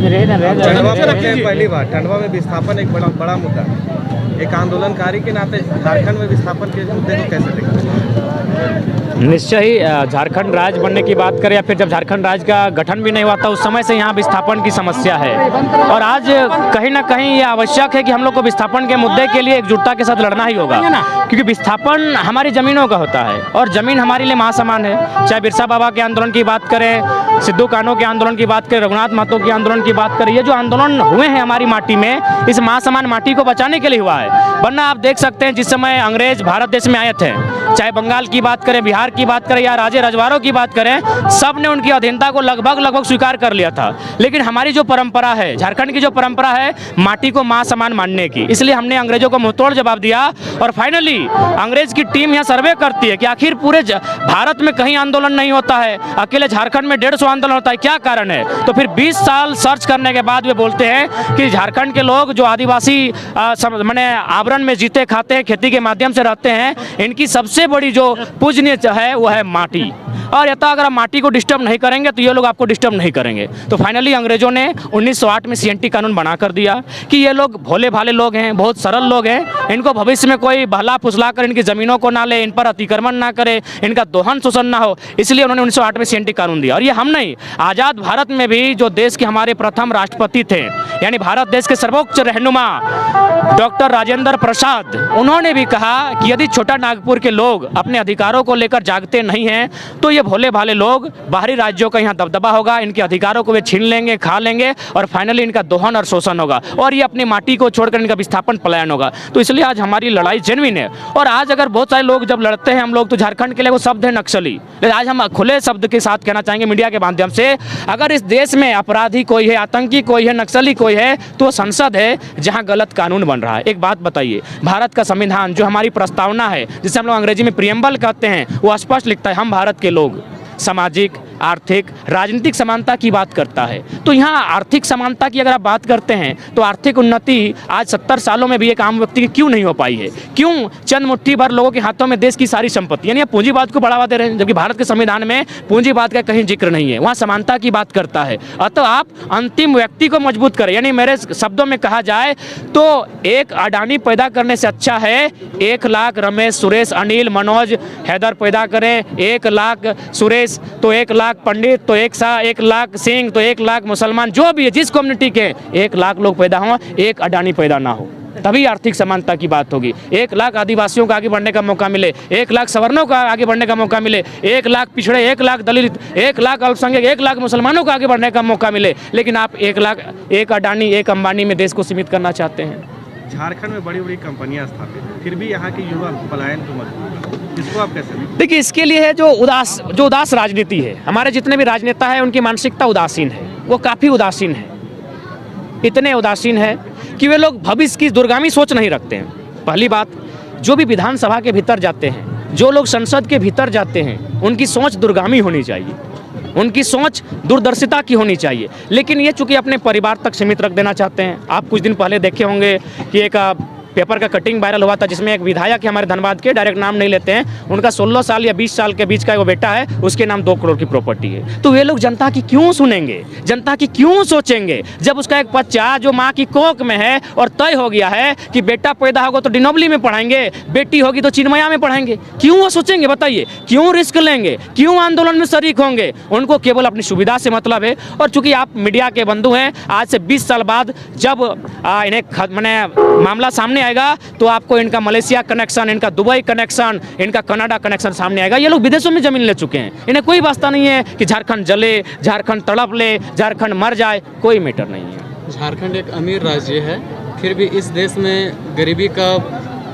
टंडवा में रखे हैं पहली बार। टंडवा में विस्थापन एक बड़ा मुद्दा है। एक आंदोलनकारी के नाते झारखंड में विस्थापन के मुद्दे को कैसे देखते? निश्चय ही झारखंड राज्य बनने की बात करें या फिर जब झारखंड राज्य का गठन भी नहीं हुआ था उस समय से यहाँ विस्थापन की समस्या है और आज कहीं ना कहीं ये आवश्यक है कि हम लोग को विस्थापन के मुद्दे के लिए एकजुटता के साथ लड़ना ही होगा, क्योंकि विस्थापन हमारी ज़मीनों का होता है और ज़मीन हमारे लिए महासमान है। चाहे बिरसा बाबा के आंदोलन की बात करें, सिद्धू कान्हू के आंदोलन की बात करें, रघुनाथ महतो के आंदोलन की बात करें, ये जो आंदोलन हुए हैं हमारी माटी में, इस महासमान माटी को बचाने के लिए हुआ है। वरना आप देख सकते हैं जिस समय अंग्रेज भारत देश में आए थे, चाहे बंगाल की बात करें, बिहार की बात करें या राजे रजवाड़ों की बात करें, सब ने उनकी अधीनता को लगभग स्वीकार कर लिया था। लेकिन हमारी जो परंपरा है, झारखंड की जो परंपरा है माटी को मां समान मानने की, इसलिए हमने अंग्रेजों को मुंहतोड़ जवाब दिया और फाइनली अंग्रेज की टीम यहाँ सर्वे करती है कि आखिर पूरे भारत में कहीं आंदोलन नहीं होता है, अकेले झारखंड में 150 आंदोलन होता है, क्या कारण है? तो फिर 20 साल सर्च करने के बाद वे बोलते हैं कि झारखंड के लोग जो आदिवासी माने आवरण में जीते खाते हैं, खेती के माध्यम से रहते हैं, इनकी सबसे बड़ी जो पूजनीय है वो है माटी। और यथा अगर आप माटी को डिस्टर्ब नहीं करेंगे तो ये लोग आपको डिस्टर्ब नहीं करेंगे। तो फाइनली अंग्रेजों ने 1908 में CNT कानून बना कर दिया कि ये लोग भोले भाले लोग हैं, बहुत सरल लोग हैं, इनको भविष्य में कोई बहला फुसला कर इनकी ज़मीनों को ना ले, इन पर अतिक्रमण ना करे, इनका दोहन शोषण ना हो, इसलिए उन्होंने 1908 में CNT कानून दिया। और ये हम नहीं, आज़ाद भारत में भी जो देश के हमारे प्रथम राष्ट्रपति थे, यानी भारत देश के सर्वोच्च रहनुमा डॉक्टर राजेंद्र प्रसाद, उन्होंने भी कहा कि यदि छोटा नागपुर के लोग अपने अधिकारों को लेकर जागते नहीं हैं तो ये भोले भाले लोग बाहरी राज्यों का यहाँ दबदबा होगा, इनके अधिकारों को वे छीन लेंगे, खा लेंगे और फाइनली इनका दोहन और शोषण होगा और ये अपनी माटी को छोड़कर इनका विस्थापन पलायन होगा। तो इसलिए आज हमारी लड़ाई जेन्युइन है। और आज अगर बहुत सारे लोग जब लड़ते हैं हम लोग, तो झारखंड के लिए वो शब्द है नक्सली। लेकिन आज हम खुले शब्द के साथ कहना चाहेंगे मीडिया के माध्यम से, अगर इस देश में अपराधी कोई है, आतंकी कोई है, नक्सली कोई है, तो संसद है जहाँ गलत कानून बन रहा है। एक बात बताइए, भारत का संविधान जो हमारी प्रस्तावना है, जिसे हम लोग अंग्रेजी में प्रियम्बल कहते हैं, वो स्पष्ट लिखता है हम भारत के लोग सामाजिक, आर्थिक, राजनीतिक समानता की बात करता है। तो यहाँ आर्थिक समानता की अगर आप बात करते हैं तो आर्थिक उन्नति आज 70 सालों में भी एक आम व्यक्ति की क्यों नहीं हो पाई है? क्यों चंद मुट्ठी भर लोगों के हाथों में देश की सारी संपत्ति, यानी पूंजीवाद को बढ़ावा दे रहे हैं, जबकि भारत के संविधान में पूंजीवाद का कहीं जिक्र नहीं है, वहाँ समानता की बात करता है। अतः आप अंतिम व्यक्ति को मजबूत करें, यानी मेरे शब्दों में कहा जाए तो एक अडानी पैदा करने से अच्छा है 1 लाख रमेश, सुरेश, अनिल, मनोज, हैदर पैदा करें, 1 लाख सुरेश तो 1 लाख पंडित, तो 1 लाख सिंह, तो 1 लाख मुसलमान, जो भी है जिस कम्युनिटी के 1 लाख लोग पैदा हों, एक अडानी पैदा ना हो, तभी आर्थिक समानता की बात होगी। 1 लाख आदिवासियों को आगे बढ़ने का मौका मिले, 1 लाख सवर्णों को आगे बढ़ने का मौका मिले, 1 लाख पिछड़े, 1 लाख दलित, 1 लाख अल्पसंख्यक, 1 लाख मुसलमानों को आगे बढ़ने का मौका मिले। लेकिन आप 1 लाख, 1 अडानी, 1 अंबानी में देश को सीमित करना चाहते हैं। झारखंड में बड़ी बड़ी कंपनियां स्थापित हैं, फिर भी यहाँ के युवा पलायन को मजबूर, इसको आप कैसे? देखिए, इसके लिए है जो उदास राजनीति है। हमारे जितने भी राजनेता हैं उनकी मानसिकता उदासीन है, वो काफ़ी उदासीन है, इतने उदासीन है कि वे लोग भविष्य की दूरगामी सोच नहीं रखते हैं। पहली बात, जो भी विधानसभा के भीतर जाते हैं, जो लोग संसद के भीतर जाते हैं, उनकी सोच दूरगामी होनी चाहिए, उनकी सोच दूरदर्शिता की होनी चाहिए। लेकिन ये चूंकि अपने परिवार तक सीमित रख देना चाहते हैं। आप कुछ दिन पहले देखे होंगे कि एक पेपर का कटिंग वायरल हुआ था जिसमें एक विधायक है हमारे धनबाद के, डायरेक्ट नाम नहीं लेते हैं, उनका 16 साल या 20 साल के बीच का वो बेटा है, उसके नाम 2 करोड़ की प्रॉपर्टी है। तो वे लोग जनता की क्यों सुनेंगे, जनता की क्यों सोचेंगे, जब उसका एक बच्चा जो माँ की कोख में है और तय हो गया है कि बेटा पैदा होगा तो डिनोबली में पढ़ाएंगे, बेटी होगी तो चिन्मया में पढ़ाएंगे, क्यों वो सोचेंगे? बताइए, क्यों रिस्क लेंगे, क्यों आंदोलन में शरीक होंगे? उनको केवल अपनी सुविधा से मतलब है। और चूंकि आप मीडिया के बंधु हैं, आज से 20 साल बाद जब इन्हें मामला सामने आएगा तो आपको इनका मलेशिया कनेक्शन, इनका दुबई कनेक्शन, इनका कनाडा कनेक्शन सामने आएगा। ये लोग विदेशों में जमीन ले चुके हैं, इन्हें कोई वास्ता नहीं है कि झारखंड जले, झारखंड तड़प ले, झारखंड मर जाए, कोई मैटर नहीं है। झारखंड एक अमीर राज्य है, फिर भी इस देश में गरीबी का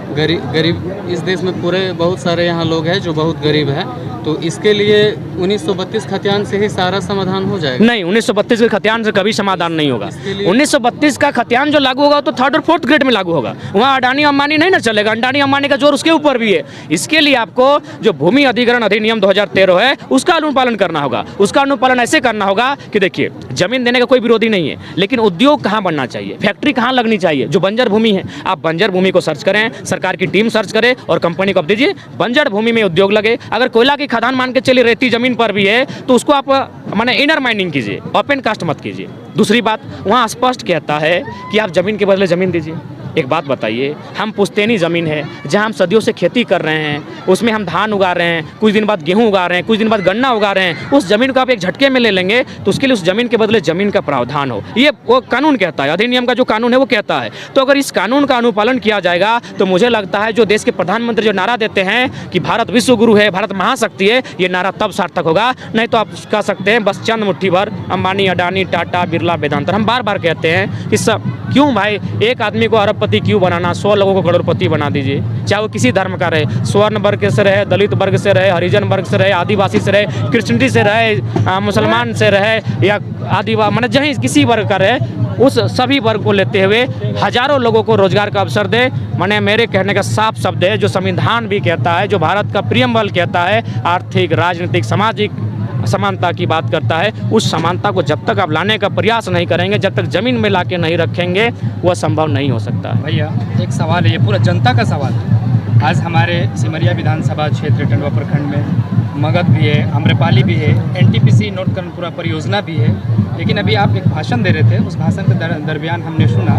गरीब इस देश में पूरे बहुत सारे यहाँ लोग हैं जो बहुत गरीब हैं, तो इसके लिए 1932 खतियान से ही सारा समाधान हो जाएगा? नहीं, 1932 के खतियान से कभी समाधान नहीं होगा। 1932 का खतियान जो लागू होगा तो 3rd और 4th ग्रेड में लागू होगा, वहाँ अडानी अंबानी नहीं ना चलेगा, अडानी अंबानी का जोर उसके ऊपर भी है। इसके लिए आपको जो भूमि अधिग्रहण अधिनियम 2013 है उसका अनुपालन करना होगा। उसका अनुपालन ऐसे करना होगा कि देखिए, जमीन देने का कोई विरोधी नहीं है, लेकिन उद्योग कहाँ बनना चाहिए, फैक्ट्री कहाँ लगनी चाहिए, जो बंजर भूमि है, आप बंजर भूमि को सर्च करें, सरकार की टीम सर्च करे और कंपनी को आप दीजिए, बंजर भूमि में उद्योग लगे। अगर कोयला की खदान मान के चलिए रेती ज़मीन पर भी है तो उसको आप माने इनर माइनिंग कीजिए, ओपन कास्ट मत कीजिए। दूसरी बात, वहाँ स्पष्ट कहता है कि आप ज़मीन के बदले ज़मीन दीजिए। एक बात बताइए, हम पुश्तैनी ज़मीन है जहाँ हम सदियों से खेती कर रहे हैं, उसमें हम धान उगा रहे हैं, कुछ दिन बाद गेहूँ उगा रहे हैं, कुछ दिन बाद गन्ना उगा रहे हैं, उस ज़मीन को आप एक झटके में ले लेंगे तो उसके लिए उस ज़मीन के बदले ज़मीन का प्रावधान हो, ये वो कानून कहता है, अधिनियम का जो कानून है वो कहता है। तो अगर इस कानून का अनुपालन किया जाएगा तो मुझे लगता है जो देश के प्रधानमंत्री जो नारा देते हैं कि भारत विश्व गुरु है, भारत महाशक्ति है, ये नारा तब सार्थक होगा। नहीं तो आप कह सकते हैं बस चंद मुट्ठी भर अंबानी, अडानी, टाटा, बिरला, वेदांत। हम बार बार कहते हैं कि सब क्यों भाई, एक आदमी को अरबपति क्यों बनाना, 100 लोगों को करोड़पति बना दीजिए, चाहे वो किसी धर्म का रहे, स्वर्ण वर्ग से रहे, दलित वर्ग से रहे, हरिजन वर्ग से रहे, आदिवासी से रहे, क्रिश्चियनिटी से रहे, मुसलमान से रहे या आदिवासी, मतलब जहीं किसी वर्ग का रहे, उस सभी वर्ग को लेते हुए हजारों लोगों को रोजगार का अवसर दे। मैंने मेरे कहने का साफ शब्द है, जो संविधान भी कहता है, जो भारत का प्रियम्बल कहता है, आर्थिक, राजनीतिक, सामाजिक समानता की बात करता है, उस समानता को जब तक आप लाने का प्रयास नहीं करेंगे, जब तक ज़मीन में लाके नहीं रखेंगे, वह संभव नहीं हो सकता। भैया एक सवाल है, ये पूरा जनता का सवाल है। आज हमारे सिमरिया विधानसभा क्षेत्र टंडवा प्रखंड में मगध भी है, अम्रपाली भी है, एनटीपीसी नॉर्थ कर्णपुरा परियोजना भी है, लेकिन अभी आप एक भाषण दे रहे थे, उस भाषण के दरमियान हमने सुना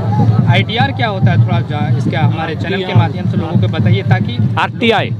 आईटीआर क्या होता है, थोड़ा इसका हमारे चैनल के माध्यम से लोगों को बताइए ताकि आरटीआई,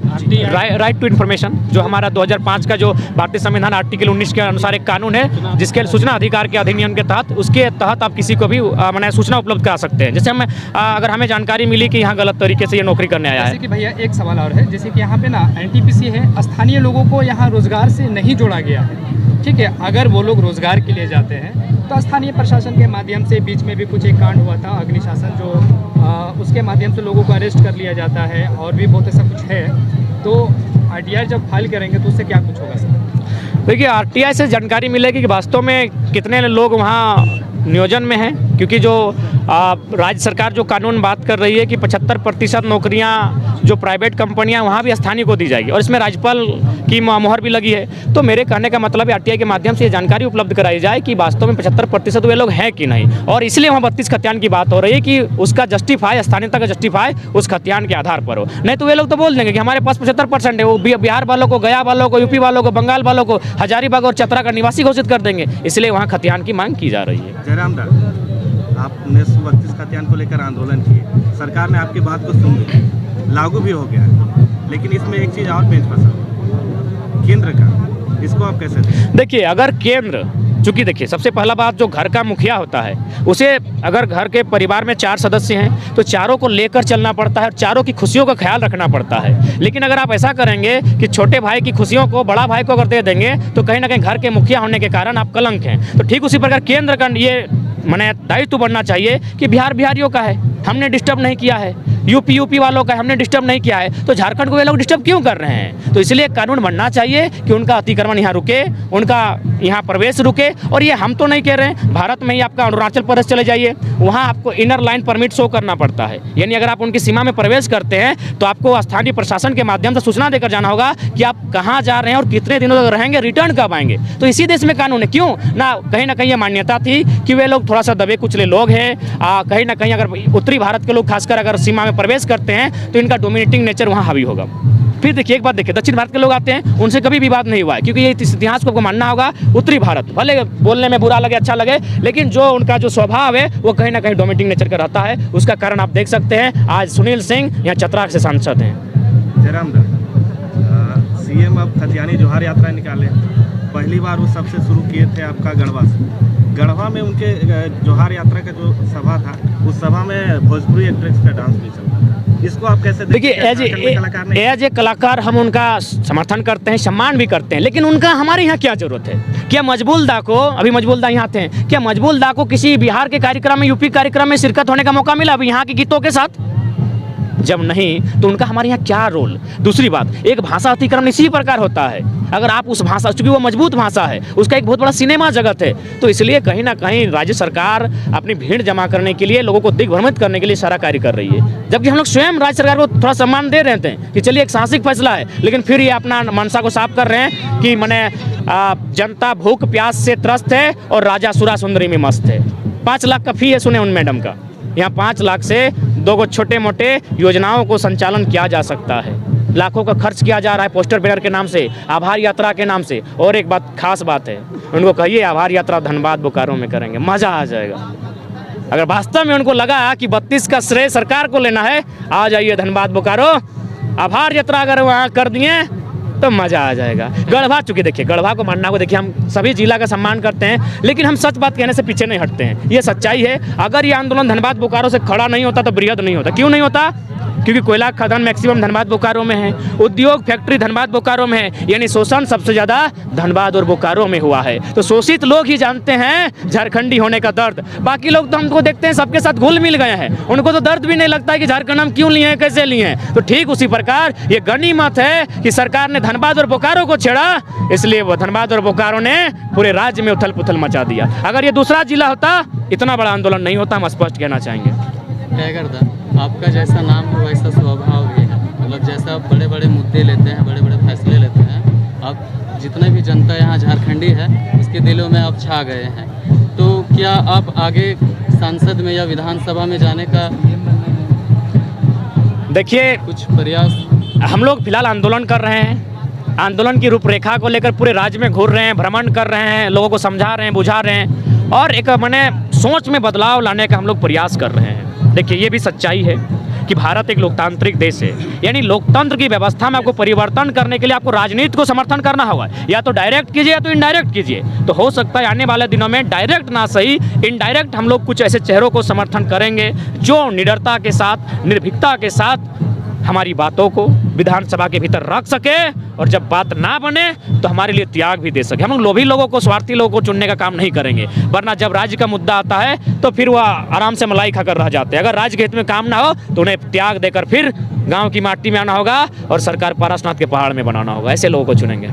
राइट टू इन्फॉर्मेशन, जो हमारा 2005 का जो भारतीय संविधान आर्टिकल 19 के अनुसार एक कानून है जिसके सूचना अधिकार के अधिनियम के तहत, उसके तहत आप किसी को भी मैंने सूचना उपलब्ध करा सकते हैं। जैसे अगर हमें जानकारी मिली कि यहाँ गलत तरीके से ये नौकरी करने आया है। जैसे कि भैया एक सवाल और है, जैसे कि यहाँ पे ना एनटीपीसी है, स्थानीय लोगों को यहाँ रोजगार से नहीं जोड़ा गया है, ठीक है। अगर वो लोग रोजगार के लिए जाते हैं तो स्थानीय प्रशासन के माध्यम से, बीच में भी कुछ एक कांड हुआ था अग्निशासन, जो उसके माध्यम से लोगों को अरेस्ट कर लिया जाता है और भी बहुत ऐसा कुछ है। तो आरटीआई जब फाइल करेंगे तो उससे क्या कुछ होगा सर? देखिए, आरटीआई से जानकारी मिलेगी कि वास्तव में कितने लोग वहाँ नियोजन में हैं, क्योंकि जो राज्य सरकार जो कानून बात कर रही है कि 75% नौकरियां जो प्राइवेट कंपनियां वहां भी स्थानीय को दी जाएगी और इसमें राज्यपाल की मोहर भी लगी है। तो मेरे कहने का मतलब है आरटीआई के माध्यम से ये जानकारी उपलब्ध कराई जाए कि वास्तव में 75% वे लोग हैं कि नहीं, और इसलिए वहाँ 32 खतियान की बात हो रही है कि उसका जस्टिफाई, स्थानीयता का जस्टिफाई उस खतियान के आधार पर हो। नहीं तो वे लोग तो बोल देंगे कि हमारे पास 75% है, वो बिहार वालों को, गया वालों को, यूपी वालों को, बंगाल वालों को हजारीबाग और चतरा का निवासी घोषित कर देंगे। इसलिए वहाँ खतियान की मांग की जा रही है। जयराम दा, आपने 32 खतियान को लेकर आंदोलन किए, सरकार ने आपकी बात को सुन ली, लागू भी हो गया, लेकिन इसमें एक चीज़ और पेच फंसा, केंद्र का, इसको आप कैसे देखिए? अगर केंद्र, चूँकि देखिए सबसे पहला बात, जो घर का मुखिया होता है उसे, अगर घर के परिवार में 4 सदस्य हैं तो चारों को लेकर चलना पड़ता है और चारों की खुशियों का ख्याल रखना पड़ता है। लेकिन अगर आप ऐसा करेंगे कि छोटे भाई की खुशियों को बड़ा भाई को अगर दे देंगे तो कहीं ना कहीं घर के मुखिया होने के कारण आप कलंक हैं। तो ठीक उसी प्रकार केंद्र का ये मैंने दायित्व बनना चाहिए कि बिहार बिहारियों का है, हमने डिस्टर्ब नहीं किया है, यूपी वालों का हमने डिस्टर्ब नहीं किया है, तो झारखंड को वे लोग डिस्टर्ब क्यों कर रहे हैं? तो इसलिए कानून बनना चाहिए कि उनका अतिक्रमण यहाँ रुके, उनका यहाँ प्रवेश रुके। और ये हम तो नहीं कह रहे हैं, भारत में ही आपका अरुणाचल प्रदेश चले जाइए, वहाँ आपको इनर लाइन परमिट शो करना पड़ता है, यानी अगर आप उनकी सीमा में प्रवेश करते हैं तो आपको स्थानीय प्रशासन के माध्यम से सूचना देकर जाना होगा कि आप कहाँ जा रहे हैं और कितने दिनों तक रहेंगे, रिटर्न कब आएंगे। तो इसी देश में कानून है, क्यों ना कहीं ये मान्यता थी कि वे लोग थोड़ा सा दबे कुचले लोग हैं, कहीं ना कहीं अगर उत्तरी भारत के लोग खासकर अगर सीमा में प्रवेश करते हैं तो इनका डोमिनेटिंग नेचर वहाँ हावी होगा। फिर देखिए एक बात देखिए, दक्षिण भारत के लोग आते हैं, उनसे कभी विवाद नहीं हुआ है, क्योंकि ये इतिहास को आपको मानना होगा। उत्तरी भारत भले बोलने में बुरा लगे, अच्छा लगे, लेकिन जो उनका जो स्वभाव है वो कहीं ना कहीं डोमिनेटिंग नेचर का रहता है। उसका कारण आप देख सकते हैं, आज सुनील सिंह यहाँ चतरा से सांसद हैं। जयराम दा, सीएम अब खतियानी जोहार यात्रा निकाले, पहली बार वो सबसे शुरू किए थे आपका गढ़वा से। गढ़वा में उनके जोहार यात्रा का जो सभा था, उस सभा में भोजपुरी एक्ट्रेस का डांस भी चला, इसको आप कैसे देखिए? एज ए कलाकार हम उनका समर्थन करते हैं, सम्मान भी करते हैं, लेकिन उनका हमारे यहाँ क्या जरूरत है? क्या मजबूल दा को, अभी मजबूल दा यहाँ थे, क्या मजबूल दा को किसी बिहार के कार्यक्रम में, यूपी कार्यक्रम में शिरकत होने का मौका मिला अभी यहाँ के गीतों के साथ? जब नहीं तो उनका हमारे यहाँ क्या रोल? दूसरी बात, एक भाषा अतिक्रमण इसी प्रकार होता है। अगर आप उस भाषा, चूंकि वो मजबूत भाषा है, उसका एक बहुत बड़ा सिनेमा जगत है, तो इसलिए कहीं ना कहीं राज्य सरकार अपनी भीड़ जमा करने के लिए, लोगों को दिग्भ्रमित करने के लिए सारा कार्य कर रही है। जबकि हम लोग स्वयं राज्य सरकार को थोड़ा सम्मान दे रहे थे कि चलिए एक साहसिक फैसला है, लेकिन फिर ये अपना मनसा को साफ कर रहे हैं कि मैंने जनता भूख प्यास से त्रस्त है और राजा सुरा सुंदरी में मस्त है। 5 लाख का फी है, सुने उन मैडम का। यहाँ 5 लाख से 2 छोटे मोटे योजनाओं को संचालन किया जा सकता है। लाखों का खर्च किया जा रहा है पोस्टर बैनर के नाम से, आभार यात्रा के नाम से। और एक बात खास बात है, उनको कहिए आभार यात्रा धनबाद बोकारो में करेंगे, मज़ा आ जाएगा। अगर वास्तव में उनको लगा कि 32 का श्रेय सरकार को लेना है, आ जाइए धनबाद बोकारो, आभार यात्रा अगर वहाँ कर दिए तो मज़ा आ जाएगा। गढ़वा, चूँकि देखिए गढ़वा को मानना को देखिए, हम सभी जिला का सम्मान करते हैं, लेकिन हम सच बात कहने से पीछे नहीं हटते हैं, ये सच्चाई है। अगर ये आंदोलन धनबाद बोकारो से खड़ा नहीं होता तो बृहद नहीं होता। क्यों नहीं होता? क्योंकि कोयला खदान मैक्सिमम धनबाद बोकारो में है, उद्योग फैक्ट्री धनबाद बोकारो में है, यानी शोषण सबसे ज़्यादा धनबाद और बोकारो में हुआ है। तो शोषित लोग ही जानते हैं झारखंडी होने का दर्द। बाकी लोग तो हमको देखते हैं सबके साथ घुल मिल गए हैं, उनको तो दर्द भी नहीं लगता है कि झारखंड हम क्यों लिए हैं, कैसे लिए हैं। तो ठीक उसी प्रकार ये गनीमत है कि सरकार ने धनबाद और बोकारो को छेड़ा, इसलिए वो धनबाद और बोकारो ने पूरे राज्य में उथल पुथल मचा दिया। अगर ये दूसरा जिला होता, इतना बड़ा आंदोलन नहीं होता, हम स्पष्ट कहना चाहेंगे। टाइगर दा, आपका जैसा नाम है वैसा स्वभाव भी है, मतलब जैसा आप बड़े बड़े मुद्दे लेते हैं, बड़े बड़े फैसले लेते हैं, आप जितने भी जनता यहाँ झारखंडी है उसके दिलों में आप छा गए हैं। तो क्या आप आगे संसद में या विधानसभा में जाने का देखिए कुछ प्रयास? हम लोग फिलहाल आंदोलन कर रहे हैं, आंदोलन की रूपरेखा को लेकर पूरे राज्य में घूर रहे हैं, भ्रमण कर रहे हैं, लोगों को समझा रहे हैं, बुझा रहे हैं, और एक मैंने सोच में बदलाव लाने का हम लोग प्रयास कर रहे हैं। देखिए ये भी सच्चाई है कि भारत एक लोकतांत्रिक देश है, यानी लोकतंत्र की व्यवस्था में आपको परिवर्तन करने के लिए आपको राजनीति को समर्थन करना होगा, या तो डायरेक्ट कीजिए या तो इनडायरेक्ट कीजिए। तो हो सकता है आने वाले दिनों में डायरेक्ट ना सही, इनडायरेक्ट हम लोग कुछ ऐसे चेहरों को समर्थन करेंगे जो निडरता के साथ, निर्भीकता के साथ हमारी बातों को विधानसभा के भीतर रख सके, और जब बात ना बने तो हमारे लिए त्याग भी दे सके। हम लोग लोभी लोगों को, स्वार्थी लोगों को चुनने का काम नहीं करेंगे, वरना जब राज्य का मुद्दा आता है तो फिर वह आराम से मलाई खाकर रह जाते हैं। अगर राज्य के हित में काम ना हो तो उन्हें त्याग देकर फिर गांव की माटी में आना होगा और सरकार पारसनाथ के पहाड़ में बनाना होगा। ऐसे लोगों को चुनेंगे।